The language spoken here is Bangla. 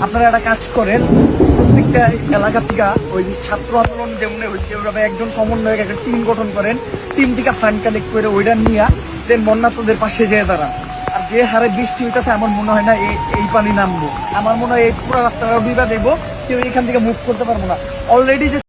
আপনারা একটা কাজ করেন, প্রত্যেকটা এলাকা থেকে ওই ছাত্র আন্দোলন যেমন ওইভাবে একজন সমন্বয়ক একটা টিম গঠন করেন, টিম থেকে ফান্ড কালেক্ট করে ওইটা নিয়ে দেন বন্যার্তদের পাশে যেয়ে দাঁড়ান। আর যে হারে বৃষ্টি হইতেছে আমার মনে হয় না এই পানি নামবো। আমার মনে হয় এই পুরো রাস্তাটা ডুবা দেবো, কেউ এখান থেকে মুভ করতে পারবো না। অলরেডি যে